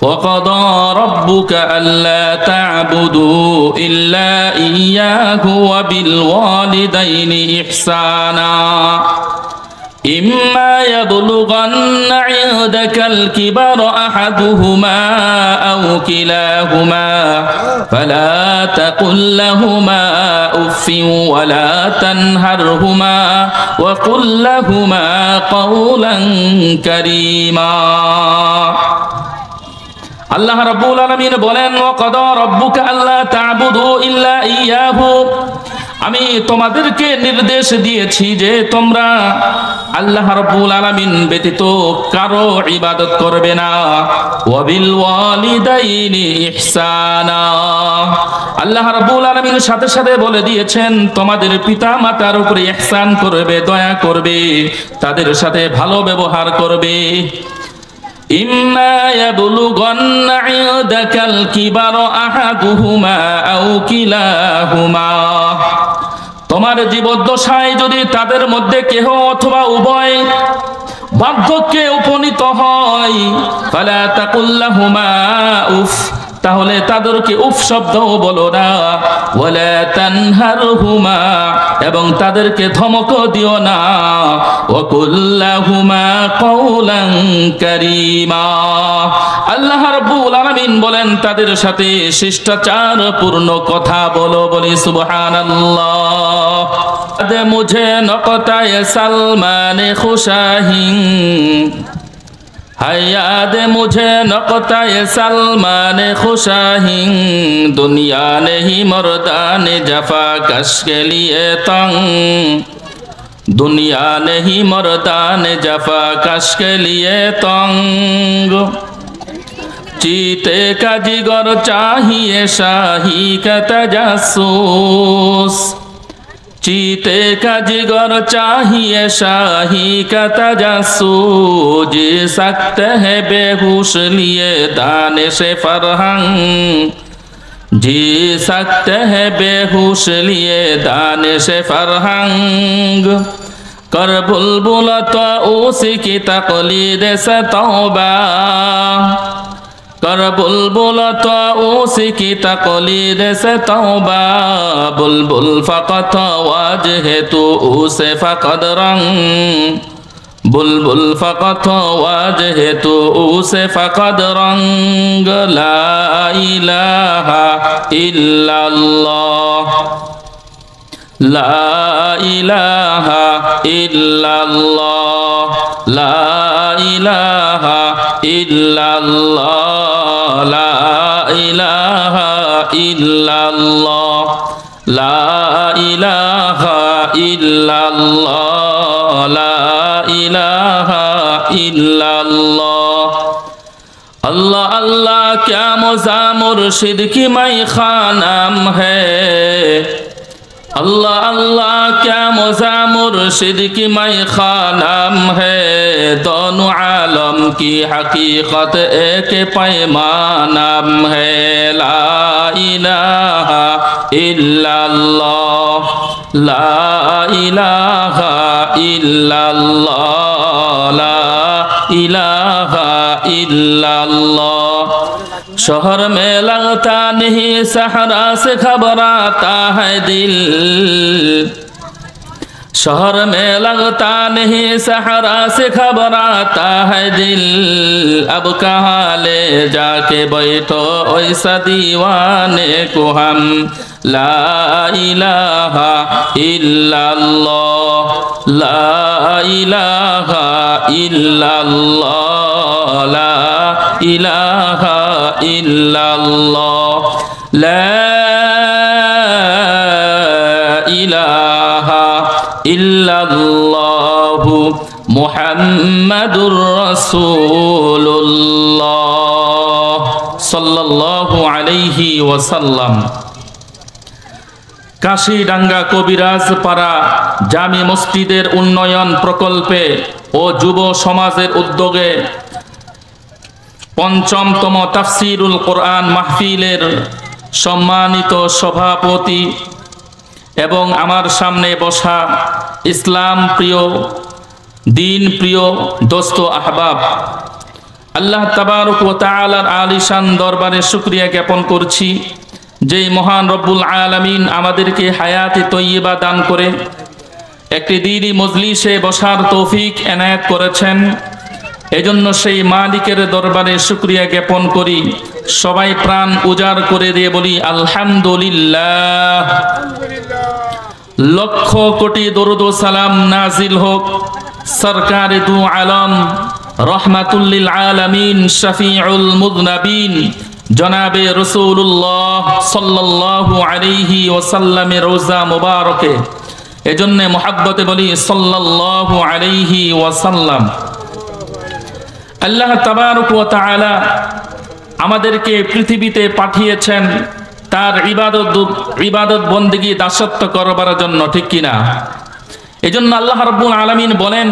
وقضى ربك ألا تعبدوا إلا إياه وبالوالدين إحسانا إما يبلغن عندك الكبر أحدهما أو كلاهما فلا تقل لهما أف ولا تنهرهما وقل لهما قولا كريما আল্লাহ রাব্বুল আলামিন বলেন ওয়াকাদা রাব্বুকা আল্লা তা'বুদু ইল্লা ইয়াহু আমি তোমাদেরকে নির্দেশ দিয়েছি যে তোমরা আল্লাহ রাব্বুল আলামিন ব্যতীত কারো ইবাদত করবে না ওয়া বিল ওয়ালিদাইনি ইহসানা আল্লাহ রাব্বুল আলামিন সাথে সাথে বলে দিয়েছেন তোমাদের পিতা-মাতার উপরে ইহসান করবে দয়া করবে তাদের সাথে ভালো ব্যবহার করবে إما يبلغن عندك الكبر أحدهما أو كلاهما তোমার জীবদ্দশায় যদি তাদের মধ্যে কেহ অথবা উভয় বার্ধক্যে উপনীত হয় ফালা তাকুল লাহুমা উফ তাহলে তাদেরকে উফ শব্দও বলো না ওয়ালা তানহারহুমা এবং তাদেরকে ধমকও দিও না ওয়া কুল লাহুমা কওলান কারীমা আল্লাহ রাব্বুল আলামিন বলেন তাদের সাথে শিষ্টাচার পূর্ণ কথা বলো বলি সুবহানাল্লাহ দে মুঝে নকতায়ে সালমানে খুশাহিন याद मुझे नक़्ताए सलमान खुशाहिं दुनिया नहीं मर्दान जफा कश के लिए तंग दुनिया नहीं मर्दान जफा कश के लिए तंग चीते का जिगर चाहिए शाही का तजस्सुस चीते का जिगर चाहिए शाही का तजस्सुस जी सकते हैं बेहोश लिए दाने से फरहंग जी सकते हैं बेहोश लिए दाने से फरहंग कर बुलबुल तो उसी की तकलीद से तौबा कर बुलबुल तो उसी की तकलीद से तौबा बुलबुल फ़क़त वाजह तो उसे फ़क़द रंग बुलबुल फ़क़त वाजह तो उसे फ़क़द रंग ला इलाहा इल्लल्लाह ला इलाहा इल्लल्लाह ला इलाहा इल्लल्लाह ला इलाहा इल्लल्लाह ला इलाहा इल्लल्लाह ला इलाहा इल्लल्लाह अल्लाह अल्लाह क्या मज़ा मुर्शिद की मैं खानाम है अल्लाह अल्लाह क्या मज़ा मुर्शिद की मैं खानाम है दोनों आलम की हकीकत एक पैमानाम है ला इलाहा इल्लल्लाह ला इलाहा इल्लल्लाह ला इलाहा इल्लल्लाह शहर में लगता नहीं सहरा से घबराता है दिल शहर में लगता नहीं सहरा से घबराता है दिल अब कहाँ ले जाके बैठो ऐसा दीवाने को हम ला इलाहा इल्लल्लाह ला इलाहा इल्लल्लाह ला इलाहा इल्लल्लाह ला इलाहा इल्लल्लाहु मुहम्मदुर रसूलुल्लाह सल्लल्लाहु अलैहि वसल्लम। কাশিডাঙ্গা কবিরাজ পাড়া জামি মসজিদের উন্নয়ন প্রকল্পে ও যুব সমাজের উদ্যোগে পঞ্চমতম তাফসিরুল কোরআন মাহফিলের সম্মানিত সভাপতি এবং আমার সামনে বসা ইসলাম প্রিয় দিন প্রিয় দোস্ত আহবাব আল্লাহ তাবারক ওয়া তাআলার আলিশান দরবারে শুকরিয়া জ্ঞাপন করছি যে মহান রব্বুল আলামিন আমাদেরকে হায়াতে তৈয়বা দান করে একটি দ্বীনি মজলিসে বসার তৌফিক এনায়েত করেছেন। এজন্য সেই মালিকের দরবারে শুকরিয়া জ্ঞাপন করি। সবাই প্রাণ উজাড় করে দিয়ে বলি আলহামদুলিল্লাহ। লক্ষ কোটি দরুদ ও সালাম নাজিল হোক সরকারে দু আলম রহমাতুল লিল আলামিন শফিউল মুযনবিন জনাবে রাসূলুল্লাহ সাল্লাল্লাহু আলাইহি ওয়াসাল্লামের রওজা মুবারকে। এজন্য মুহাব্বতে বলি সাল্লাল্লাহু আলাইহি ওয়াসাল্লাম। আল্লাহ তাবারক ওয়া তাআলা আমাদেরকে পৃথিবীতে পাঠিয়েছেন তার ইবাদত বন্দেগী দাসত্ব করবার জন্য, ঠিক কিনা? এজন্য আল্লাহ রাব্বুল আলামিন বলেন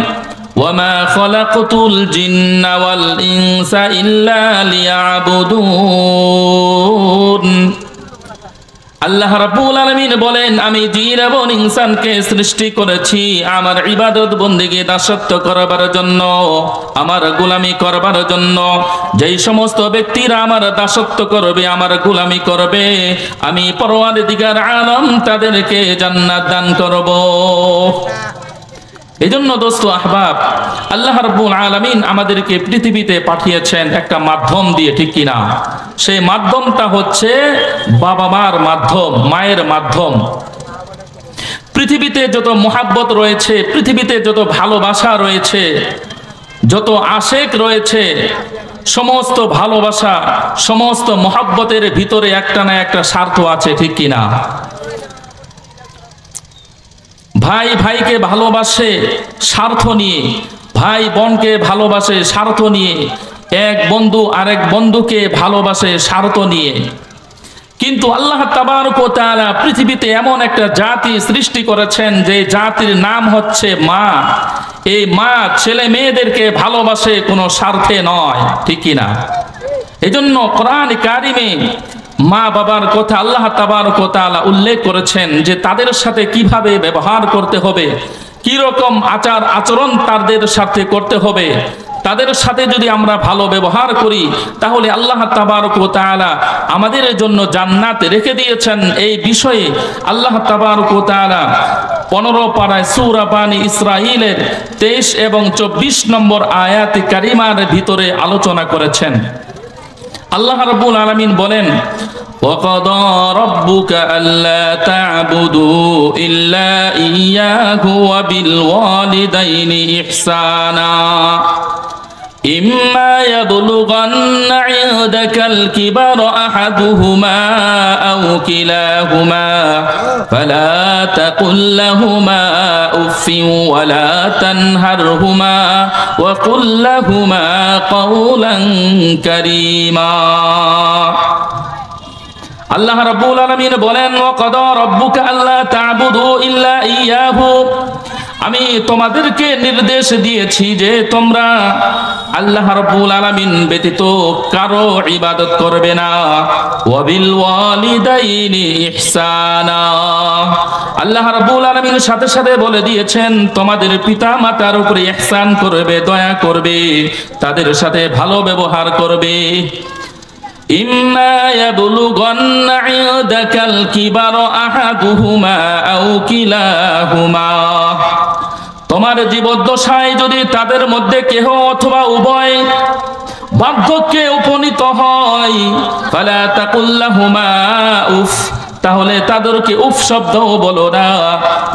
ওয়ামা খালাকতুল জিন্না ওয়াল ইনসা ইল্লা লিয়াবুদুন। আল্লাহ রাব্বুল আলামিন বলেন আমি জিন এবং ইনসানকে সৃষ্টি করেছি আমার ইবাদত বন্দেগী দাসত্ব করবার জন্য, আমার গোলামি করবার জন্য। যেই সমস্ত ব্যক্তিরা আমার দাসত্ব করবে, আমার গোলামি করবে, আমি পরওয়ারদিগার আলম তাদেরকে জান্নাত দান করব। এজন্য দোস্ত আহবাব, আল্লাহ রাব্বুল আলামিন আমাদেরকে পৃথিবীতে পাঠিয়েছেন একটা মাধ্যম দিয়ে, ঠিক কিনা? সেই মাধ্যমটা হচ্ছে বাবা মার মাধ্যম, মায়ের মাধ্যম। পৃথিবীতে যত মোহাব্বত রয়েছে, পৃথিবীতে যত ভালোবাসা রয়েছে, যত আশেক রয়েছে, সমস্ত ভালোবাসা সমস্ত মোহাব্বতের ভিতরে একটা না একটা স্বার্থ আছে, ঠিক কিনা? ভাই ভাইকে ভালোবাসে স্বার্থ নিয়ে, ভাই বোনকে ভালোবাসে স্বার্থ নিয়ে, এক বন্ধু আরেক বন্ধুকে ভালোবাসে স্বার্থ নিয়ে। কিন্তু আল্লাহ তাবারক ওয়া তাআলা পৃথিবীতে এমন একটা জাতি সৃষ্টি করেছেন যে জাতির নাম হচ্ছে মা। এই মা ছেলে মেয়েদেরকে ভালোবাসে কোনো স্বার্থে নয়, ঠিক কিনা? এজন্য কোরআন কারিমে মা বাবার কথা আল্লাহ তাবারক ওয়া তাআলা উল্লেখ করেছেন যে তাদের সাথে কিভাবে ব্যবহার করতে হবে, কি রকম আচার আচরণ তাদের সাথে করতে হবে। তাদের সাথে যদি আমরা ভালো ব্যবহার করি তাহলে আল্লাহ তাবারক ওয়া তাআলা আমাদের জন্য জান্নাত রেখে দিয়েছেন। এই বিষয়ে আল্লাহ তাবারক ওয়া তাআলা 15 পারায় সূরা বানী ইসরাঈলের 23 এবং 24 নম্বর আয়াত কারিমার ভিতরে আলোচনা করেছেন। আল্লাহ রাব্বুল আলামিন বলেন وَقَضَى رَبُّكَ أَلَّا تَعْبُدُوا إِلَّا إِيَّاهُ وَبِالْوَالِدَيْنِ إِحْسَانًا إِمَّا يَبْلُغَنَّ عِندَكَ الْكِبَرَ أَحَدُهُمَا أَوْ كِلَاهُمَا فَلَا تَقُل لَّهُمَا أُفٍّ وَلَا تَنْهَرْهُمَا وَقُل لَّهُمَا قَوْلًا كَرِيمًا। আল্লাহ রাব্বুল আলামিন বলেন ওয়াকাদা রাব্বুকা আল্লা তা'বুদু ইল্লা ইয়াহু। আমি তোমাদেরকে নির্দেশ দিয়েছি যে তোমরা আল্লাহ রাব্বুল আলামিন ব্যতীত কারো ইবাদত করবে না। ওয়া বিল ওয়ালিদাইনি ইহসানা। আল্লাহ রাব্বুল আলামিন সাথে সাথে বলে দিয়েছেন তোমাদের পিতা মাতার উপরে ইহসান করবে, দয়া করবে, তাদের সাথে ভালো ব্যবহার করবে। إما يبلغن عندك الكبر أحدهما أو كلاهما। তোমার জীবদ্দশায় যদি তাদের মধ্যে কেহ অথবা উভয় বার্ধক্যে উপনীত হয় ফালা তাকুল লাহুমা উফ, তাহলে তাদেরকে উফ শব্দ বলো না।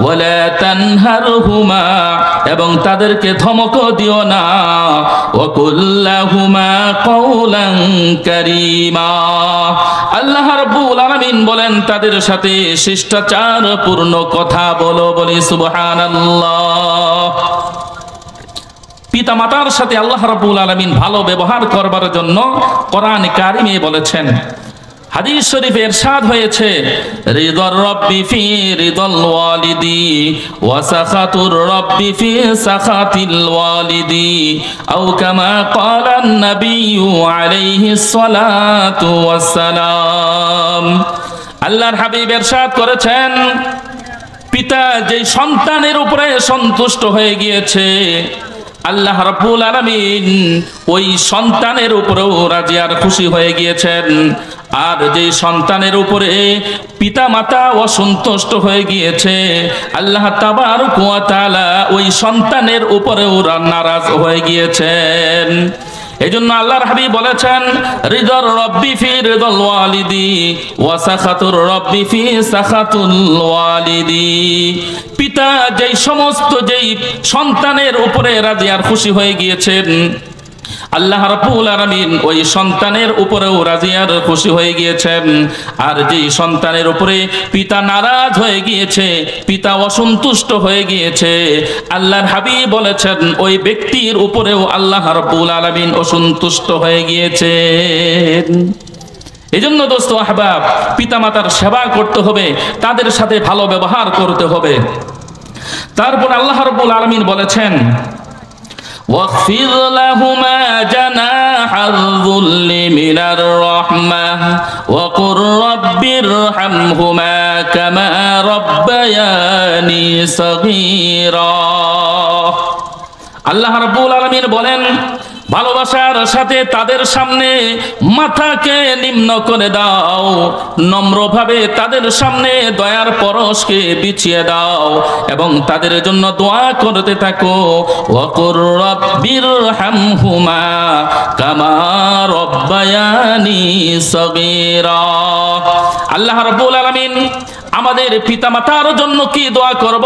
ওয়ালা তানহারহুমা, এবং তাদেরকে ধমক দিও না। ওয়া কুল লাহুমা কাওলান কারীমা। আল্লাহ রাব্বুল আলামিন বলেন তাদের সাথে শিষ্টাচারপূর্ণ কথা বলো। বলি সুবহানাল্লাহ। পিতা মাতার সাথে আল্লাহ রাব্বুল আলামিন ভালো ব্যবহার করবার জন্য কোরআন কারিমে বলেছেন। হাদিস শরীফে ইরশাদ হয়েছে রিদার রাব্বি ফি রিদাল ওয়ালিদি ওয়া সাখাতুর রাব্বি ফি সাখাতিল ওয়ালিদি আও কামা ক্বালা an-নাবিয়্যু আলাইহিস সালাতু ওয়াস সালাম। আল্লাহর হাবিব ইরশাদ করেছেন পিতা যেই সন্তানের উপরে সন্তুষ্ট হয়ে গিয়েছে আল্লাহ রাব্বুল আলামিন ওই সন্তানের উপরেও রাজি আর খুশি হয়ে গিয়েছেন। আর যে সন্তানের উপরে পিতা মাতা অসন্তুষ্ট হয়ে গিয়েছে, আল্লাহ তাবারক ওয়া তাআলা ওই সন্তানের উপরেও নারাজ হয়ে গিয়েছেন। এজন্য আল্লাহর হাবিব বলেছেন, রিদার রব্বি ফি রিদাল ওয়ালিদি ওয়া সাখাতুর রব্বি ফি সাখাতুল ওয়ালিদি। পিতা যেই সমস্ত যেই সন্তানের উপরে রাজি আর খুশি হয়ে গিয়েছেন, আল্লাহ রাব্বুল আলামিন ওই সন্তানের উপরেও রাজি আর খুশি হয়ে গিয়েছেন। আর যেই সন্তানের উপরে পিতা নারাজ হয়ে গিয়েছে, পিতা অসন্তুষ্ট হয়ে গিয়েছে, আল্লাহর হাবিব বলেছেন ওই ব্যক্তির উপরেও আল্লাহ রাব্বুল আলামিন অসন্তুষ্ট হয়ে গিয়েছেন। এজন্য দোস্ত আহবাব, পিতামাতার সেবা করতে হবে, তাদের সাথে ভালো ব্যবহার করতে হবে। তারপর আল্লাহ রাব্বুল আলামিন বলেছেন, واخفض لهما جناح الذل من الرحمة وقل رب ارحمهما كما ربياني صغيرا। আল্লাহ রাব্বুল আলামিন বলেন, ভালোবাসার সাথে তাদের সামনে মাথাকে নিম্ন করে দাও, নম্রভাবে তাদের সামনে দয়ার পরশকে বিছিয়ে দাও এবং তাদের জন্য দোয়া করতে থাকো। ওয়াকুর রব্বিরহামহুমা কামা রব্বায়ানি সগীরা। আল্লাহ রাব্বুল আলামিন আমাদের পিতামাতার জন্য কি দোয়া করব?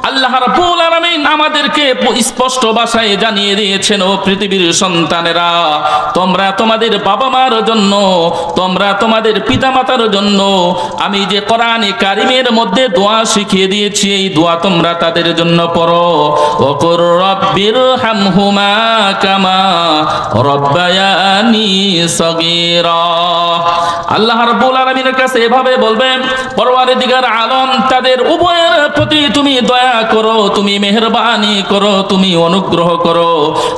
আল্লাহ রাব্বুল আলামিন আমাদেরকে স্পষ্ট ভাষায় জানিয়ে দিয়েছেন, ও পৃথিবীর সন্তানেরা, তোমরা তোমাদের বাবা মার জন্য, তোমরা তোমাদের পিতামাতার জন্য আমি যে কোরআনে কারিমের মধ্যে দোয়া শিখিয়ে দিয়েছি, এই দোয়া তোমরা তাদের জন্য পড়ো। ওয়াকুর রব্বিরহামহুমা কামা রব্বায়ানি সগীরা। আল্লাহ রাব্বুল আলামিনের কাছে এভাবে বলবেন, পরওয়ারদিগার আলম, তাদের উভয়ের প্রতি তুমি দয়া করো, তুমি মেহেরবানি করো, তুমি অনুগ্রহ করো,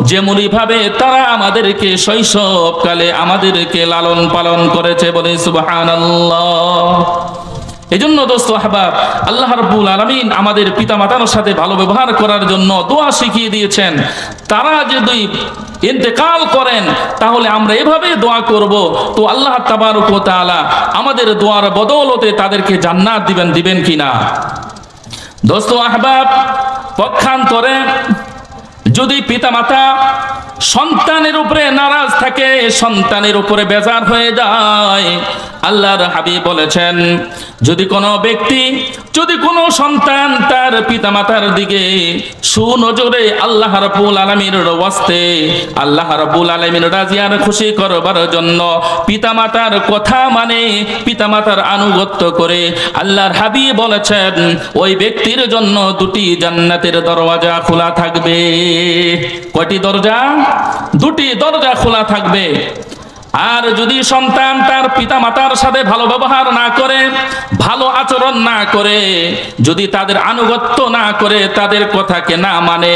যেমনি ভাবে তারা আমাদেরকে শৈশবকালে আমাদেরকে লালন পালন করেছে। বলে সুবহানাল্লাহ। এজন্য দোস্ত আহবাব, আল্লাহ রাব্বুল আলামিন আমাদের পিতামাতার সাথে ভালো ব্যবহার করার জন্য দোয়া শিখিয়ে দিয়েছেন। তারা যদি ইন্তেকাল করেন তাহলে আমরা এভাবে দোয়া করব, তো আল্লাহ তাবারক ওয়া তাআলা আমাদের দোয়ার বদৌলতে তাদেরকে জান্নাত দিবেন কিনা? দোস্ত আহবাব, পক্ষান্তরে যদি পিতামাতা সন্তানের উপরে নারাজ থাকে, সন্তানের উপরে বেজার হয়ে যায়, আল্লাহর হাবিব বলেছেন, যদি কোনো ব্যক্তি, যদি কোনো সন্তান তার পিতামাতার দিকে সুনজরে আল্লাহ রাব্বুল আলামিনের ওয়াস্তে, আল্লাহ রাব্বুল আলামিন রাজি আর খুশি করবার জন্য পিতামাতার কথা মানে, পিতামাতার আনুগত্য করে, আল্লাহর হাবিব বলেছেন ওই ব্যক্তির জন্য দুটি জান্নাতের দরওয়াজা খোলা থাকবে। কয়টি দরজা? দুটি দরজা খোলা থাকবে। আর যদি সন্তান তার পিতামাতার সাথে ভালো ব্যবহার না করে, ভালো আচরণ না করে, যদি তাদের আনুগত্য না করে, তাদের কথাকে না মানে,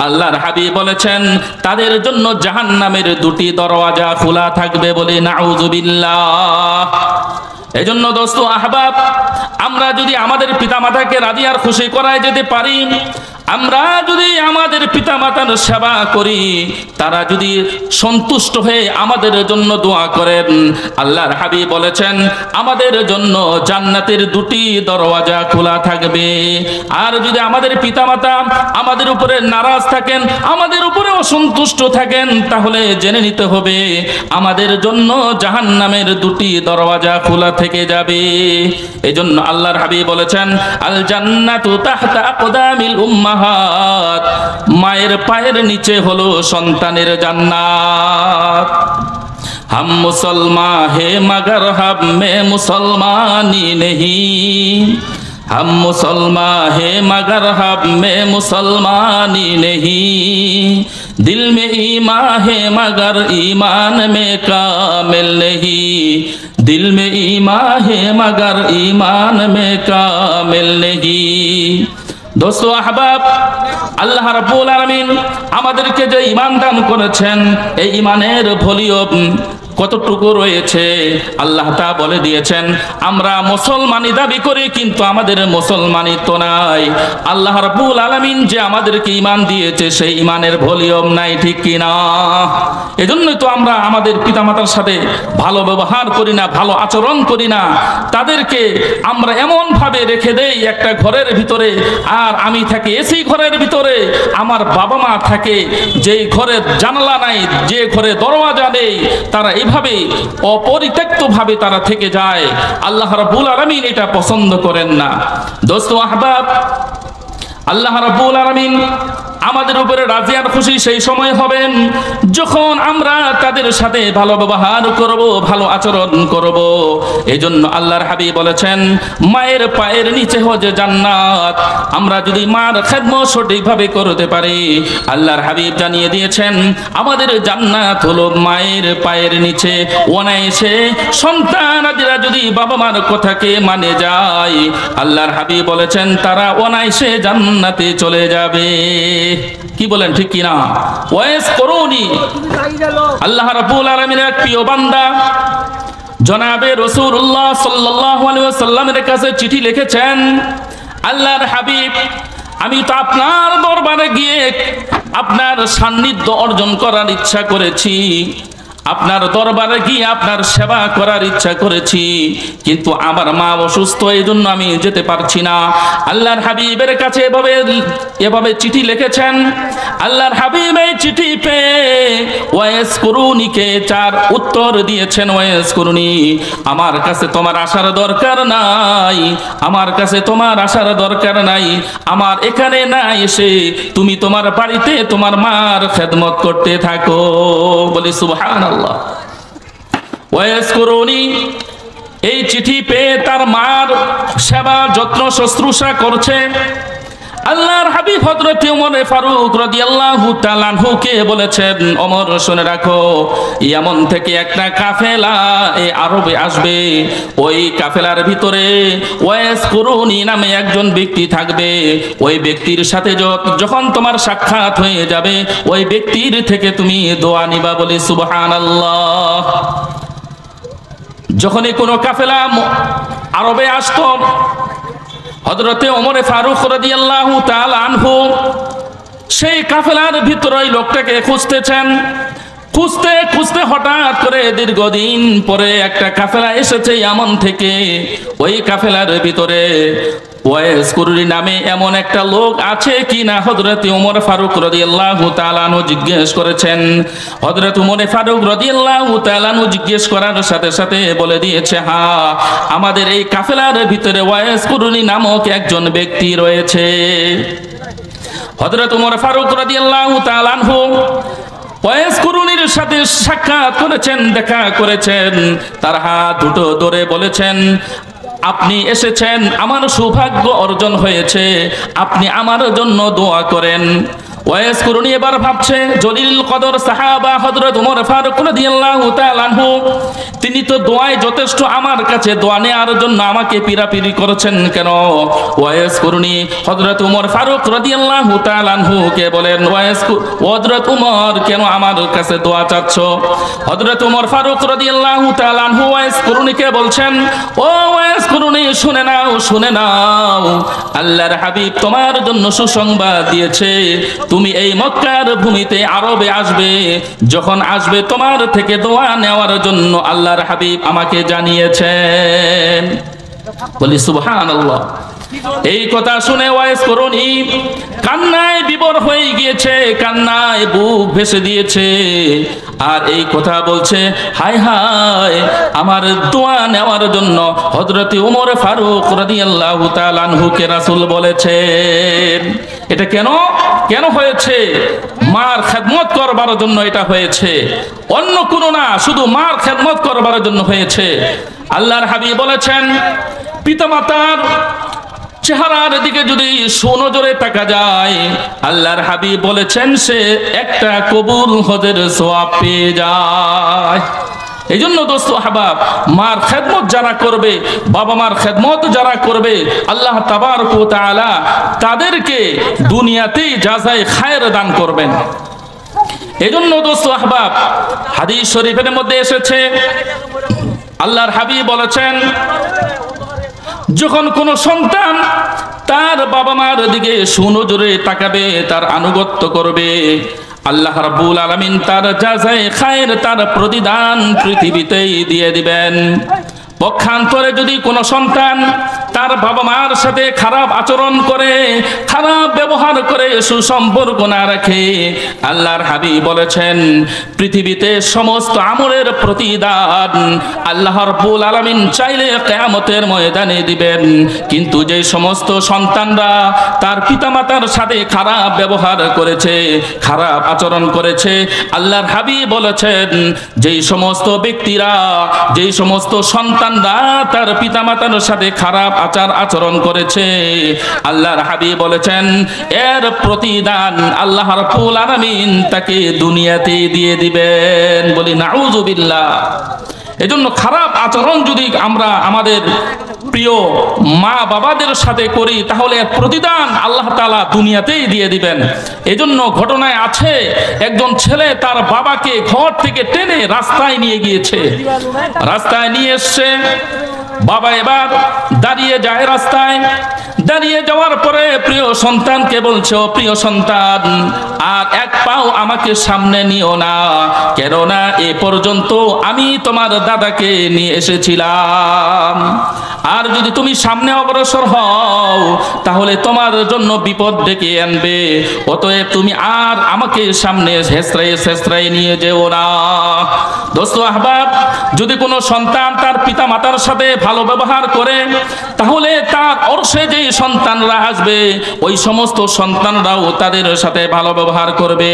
আল্লাহর হাবিব বলেছেন তাদের জন্য জাহান্নামের দুটি দরওয়াজা খোলা থাকবে। বলে নাউযুবিল্লাহ। এজন্য দোস্ত আহবাব, আমরা যদি আমাদের পিতামাতাকে রাজি আর খুশি করায় যেতে পারি, আমরা যদি আমাদের পিতামাতার সেবা করি, তারা যদি সন্তুষ্ট হয়ে আমাদের জন্য দোয়া করেন, আল্লাহর হাবিব বলেছেন আমাদের জন্য জান্নাতের দুটি দরওয়াজা খোলা থাকবে। আর যদি আমাদের পিতামাতা আমাদের উপরে নারাজ থাকেন, আমাদের উপরে অসন্তুষ্ট থাকেন, তাহলে জেনে নিতে হবে আমাদের জন্য জাহান্নামের দুটি দরওয়াজা খোলা থেকে যাবে। এজন্য আল্লাহর হাবিব বলেছেন, আল জান্নাতু তাহতা আকদামিল উম্মাহাত, মায়ের পায়ের নিচে হলো সন্তানের জান্নাত। हम मुसलमान है मगर हम में मुसलमानी नहीं, हम मुसलमान है मगर हम में मुसलमानी नहीं, दिल में ईमान है मगर ईमान में कामिल नहीं, दिल में ईमान है मगर ईमान में कामिल नहीं। দোস্ত আহবাব, আল্লাহ রাব্বুল আলামিন আমাদেরকে যে ঈমান দান করেছেন, এই ঈমানের ভলিউম কতটুকু রয়েছে আল্লাহ তা বলে দিয়েছেন। আমরা মুসলমানি দাবি করি কিন্তু আমাদের মুসলমানিত্ব নাই। আল্লাহ রাব্বুল আলামিন যে আমাদেরকে ঈমান দিয়েছে সেই ঈমানের ভলিউম নাই, ঠিক কি না? এজন্যই তো আমরা আমাদের পিতামাতার সাথে ভালো ব্যবহার করি না, ভালো আচরণ করি না। তাদেরকে আমরা এমন ভাবে রেখে দেই একটা ঘরের ভিতরে, আর আমি থাকি এসি ঘরের ভিতরে, আমার বাবা মা থাকে যেই ঘরের জানালা নাই, যে ঘরে দরওয়াজা নেই, তারা এইভাবে অপরিত্যক্ত ভাবে তারা থেকে যায়। আল্লাহ রাব্বুল আলামিন এটা পছন্দ করেন না। দোস্ত আহবাব, আল্লাহ রাব্বুল আলামিন আমাদের উপরে রাজি আর খুশি সেই সময় হবেন যখন আমরা তাদের সাথে ভালো ব্যবহার করব, ভালো আচরণ করব। এজন্য আল্লাহর হাবিব বলেছেন, মায়ের পায়ের নিচে হচ্ছে জান্নাত। আমরা যদি মার খেদমত সঠিকভাবে করতে পারি, আল্লাহর হাবিব জানিয়ে দিয়েছেন আমাদের জান্নাত হলো মায়ের পায়ের নিচে। অনায়াসে সন্তানাদিরা যদি বাবা মার কথাকে মানে যায়, আল্লাহর হাবিব বলেছেন তারা অনায়াসে জান্নাতে চলে যাবে। কি বলেন, ঠিক কি না? ওয়াইস করুনি আল্লাহ রাব্বুল আলামিনের প্রিয় বান্দা জনাবে রাসূলুল্লাহ সাল্লাল্লাহু আলাইহি ওয়াসাল্লামের কাছে চিঠি লিখেছেন, আল্লাহর হাবিব আমি তো আপনার দরবারে গিয়ে আপনার সান্নিধ্য অর্জন করার ইচ্ছা করেছি, আপনার দরবারে গিয়ে আপনার সেবা করার ইচ্ছা করেছি, কিন্তু আমার মা অসুস্থ, এই জন্য আমি যেতে পারছি না। আল্লাহর হাবিবের কাছে এভাবে চিঠি লিখেছেন। আল্লাহর হাবিব এই চিঠি পেয়ে ওয়াইস কুরুনিকে 4 উত্তর দিয়েছেন। ওয়াইস কুরুনি, আমার কাছে তোমার আসার দরকার নাই, আমার কাছে তোমার আসার দরকার নাই। আমার এখানে না এসে তুমি তোমার বাড়িতে তোমার মার খেদমত করতে থাকো। বলি সুবহানাল্লাহ। ওয়াইস কুরুনি এই চিঠি পেয়ে তার মার সেবা যত্ন শুশ্রূষা করছে। আল্লাহর হাবিব হযরত ওমর ফারুক রাদিয়াল্লাহু তাআলা আনহুকে বলেছেন, ওমর শুনে রাখো, ইয়ামন থেকে একটা কাফেলা এই আরবে আসবে। ওই কাফেলার ভিতরে ওয়াইস কুরুনি নামে একজন ব্যক্তি থাকবে। ওই ব্যক্তির সাথে যখন তোমার সাক্ষাৎ হয়ে যাবে, ওই ব্যক্তির থেকে তুমি দোয়া নিবা। বলি সুবহানাল্লাহ। যখনই কোনো কাফেলা আরবে আসতো, হযরতে ওমর ফারুক রাদিয়াল্লাহু তাআলা আনহু সেই কাফেলার ভিতরে ওই লোকটাকে খুঁজতেছেন। খুঁজতে খুঁজতে হঠাৎ করে দীর্ঘদিন পরে একটা কাফেলা এসেছে ইয়ামন থেকে। ওই কাফেলার ভিতরে ওয়াইস কুরুনি নামে এমন একটা লোক আছে কিনা হযরতে ওমর ফারুক রাদিয়াল্লাহু তাআলা আনহু জিজ্ঞেস করেছেন। হযরত ওমর ফারুক রাদিয়াল্লাহু তাআলা আনহু জিজ্ঞেস করার সাথে সাথে বলে দিয়েছে, হ্যাঁ, আমাদের এই কাফেলার ভিতরে ওয়াইস কুরুনি নামক একজন ব্যক্তি রয়েছে। হযরত ওমর ফারুক রাদিয়াল্লাহু তাআলা আনহু ওয়াইস কুরুনির সাথে সাক্ষাৎ করেছেন, দেখা করেছেন। তার হাত দুটো ধরে বলেছেন, আপনি এসেছেন, আমার সৌভাগ্য অর্জন হয়েছে, আপনি আমার জন্য দোয়া করেন। ওয়াইস কুরুনি এবার ভাবছে, জলিল কদর সাহাবা হযরত ওমর ফারুক রাদিয়াল্লাহু তাআলা আনহু, তিনি তো দোয়ায় যথেষ্ট, আমার কাছে দোয়া নেওয়ার জন্য আমাকে পিরাপিরি করেছেন কেন? ওয়াইস কুরুনি হযরত ওমর ফারুক রাদিয়াল্লাহু তাআলা আনহুকে বলেন, হযরত ওমর কেন আমার কাছে দোয়া চাচ্ছ? হযরত ওমর ফারুক রাদিয়াল্লাহু তাআলা আনহু ওয়াইস কুরুনিকে বলছেন, ও ওয়াইস কুরুনি, শুনে নাও, শুনে নাও, আল্লাহর হাবিব তোমার জন্য সুসংবাদ দিয়েছে। তুমি এই মক্কার ভূমিতে আরবে আসবে, যখন আসবে তোমার থেকে দোয়া নেওয়ার জন্য আল্লাহর হাবিব আমাকে জানিয়েছেন। বলি সুবহানাল্লাহ। এই কথা শুনে ওয়াইস কুরুনি কান্নায় বিভোর হয়ে গিয়েছে, কান্নায় বুক ভেসে দিয়েছে, আর এই কথা বলছে, হায় হায়, আমার দোয়া নেওয়ার জন্য হযরতে ওমর ফারুক রাদিয়াল্লাহু তাআলা আনহুকে রাসূল বলেছেন। এটা কেন কেন হয়েছে? মার খেদমত করবার জন্য এটা হয়েছে, অন্য কোনো না, শুধু মার খেদমত করবার জন্য হয়েছে। আল্লাহর হাবিব বলেছেন, পিতামাতার চেহারার দিকে যদি সুনজরে তাকা যায়, আল্লাহর হাবিব বলেছেন সে একটা কবুল হজের সওয়াব পেয়ে যায়। এই জন্য দোস্ত আহবাব, মার খেদমত যারা করবে, বাবা মার খেদমত যারা করবে, আল্লাহ তাবারক ওয়া তাআলা তাদেরকে দুনিয়াতেই জাযায়ে খায়ের দান করবেন। এজন্য দোস্ত আহবাব, হাদিস শরীফের মধ্যে এসেছে, আল্লাহর হাবিব বলেছেন, যখন কোন সন্তান তার বাবা মার দিকে সুনজরে তাকাবে, তার আনুগত্য করবে, আল্লাহ রাব্বুল আলামিন তার জাযায়ে খায়ের, তার প্রতিদান পৃথিবীতেই দিয়ে দিবেন। পক্ষান্তরে যদি কোনো সন্তান তার বাবা মার সাথে খারাপ আচরণ করে, খারাপ ব্যবহার করে, সুসম্পর্ক না রাখে, আল্লাহর হাবিব বলেছেন পৃথিবীতে সমস্ত আমলের প্রতিদান আল্লাহ রাব্বুল আলামিন চাইলে কিয়ামতের ময়দানে দিবেন। কিন্তু যে সমস্ত সন্তানরা তার পিতামাতার সাথে খারাপ ব্যবহার করেছে, খারাপ আচরণ করেছে, আল্লাহর হাবিব বলেছেন যেই সমস্ত ব্যক্তিরা, যেই সমস্ত সন্তানরা তার পিতামাতার সাথে খারাপ আচরণ করেছে, আল্লাহর হাবিব বলেছেন এর প্রতিদান আল্লাহ রাব্বুল আলামিন তাকে দুনিয়াতে দিয়ে দিবেন। বলি নাউযুবিল্লাহ। এজন্য খারাপ আচরণ যদি আমরা আমাদের প্রিয় মা বাবাদের সাথে করি, তাহলে এর প্রতিদান আল্লাহ তাআলা দুনিয়াতেই দিয়ে দিবেন। এজন্য ঘটনায় আছে, একজন ছেলে তার বাবাকে ঘর থেকে টেনে রাস্তায় নিয়ে গিয়েছে, রাস্তায় নিয়ে এসছে। বাবা এবার দাঁড়িয়ে যায় রাস্তায়। দাঁড়িয়ে যাওয়ার পরে প্রিয় সন্তানকে বলছে, ও প্রিয় সন্তান, আর এক পাও আমাকে সামনে নিও না, কেননা এ পর্যন্ত আমি তোমার দাদাকে নিয়ে এসেছিলাম। আর যদি তুমি সামনে অগ্রসর হও তাহলে তোমার জন্য বিপদ ডেকে আনবে। অতএব তুমি আর আমাকে সামনে হেসরাই নিয়ে যেও না। দোস্ত আহবাব, যদি কোনো সন্তান তার পিতা মাতার সাথে ভালো ব্যবহার করে, তাহলে তার অর্শে যে সন্তানরা আসবে ওই সমস্ত সন্তানরাও তাদের সাথে ভালো ব্যবহার করবে।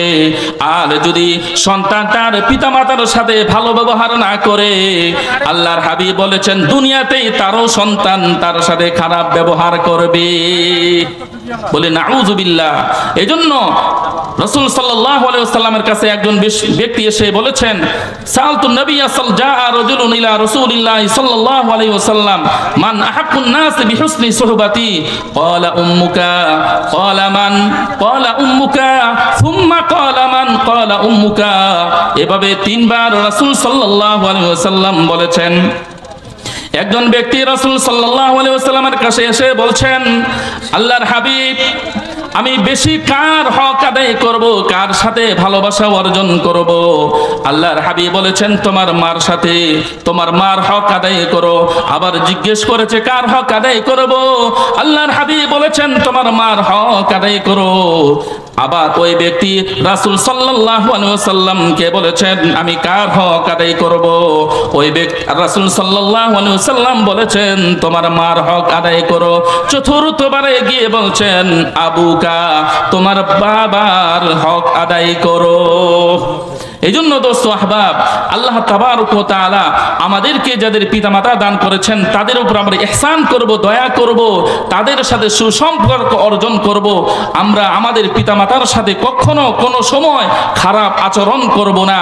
আর যদি সন্তান তার পিতা মাতার সাথে ভালো ব্যবহার না করে, আল্লাহর হাবিব বলেছেন দুনিয়াতেই তারও সন্তান তার সাথে খারাপ ব্যবহার করবে। বলে নাউযুবিল্লাহ। এজন্য রাসূল সাল্লাল্লাহু আলাইহি ওয়াসাল্লামের কাছে একজন ব্যক্তি এসে বলেছেন, সালতু নবী জাআ রাজুলুন ইলা রাসূলিল্লাহি সাল্লাল্লাহু আলাইহি ওয়াসাল্লাম মান আহাক্কুন নাস বিহুসনি সুহবাতি ক্বালা উম্মুকা ক্বালা মান ক্বালা উম্মুকা সুম্মা ক্বালা মান ক্বালা উম্মুকা। এভাবে তিনবার রাসূল সাল্লাল্লাহু আলাইহি ওয়াসাল্লাম বলেছেন। একজন ব্যক্তি রাসূল সাল্লাল্লাহু আলাইহি ওয়াসাল্লামের কাছে এসে বলছেন, আল্লাহর হাবিব, আমি বেশি কার হক আদায় করব, কার সাথে ভালোবাসা অর্জন করব? আল্লাহর হাবিব বলেছেন তোমার মার সাথে, তোমার মার হক আদায় করো। আবার জিজ্ঞেস করেছে কার হক আদায় করব? আল্লাহর হাবিব বলেছেন তোমার মার হক আদায় করো। আবার ওই ব্যক্তি রাসূল সাল্লাল্লাহু আলাইহি ওয়াসাল্লামকে বলেছেন আমি কার হক আদায় করব? ওই ব্যক্তি রাসূল সাল্লাল্লাহু আলাইহি ওয়াসাল্লাম বলেছেন তোমার মার হক আদায় করো। চতুর্থবারে গিয়ে বলছেন আবুকা, তোমার বাবার হক আদায় করো। এই জন্য দোস্ত আহবাব, আল্লাহ তাবারক ওয়া তাআলা আমাদেরকে যাদের পিতামাতা দান করেছেন তাদের উপর আমরা ইহসান করব, দয়া করব, তাদের সাথে সুসম্পর্ক অর্জন করব। আমরা আমাদের পিতামাতার সাথে কখনো কোনো সময় খারাপ আচরণ করব না।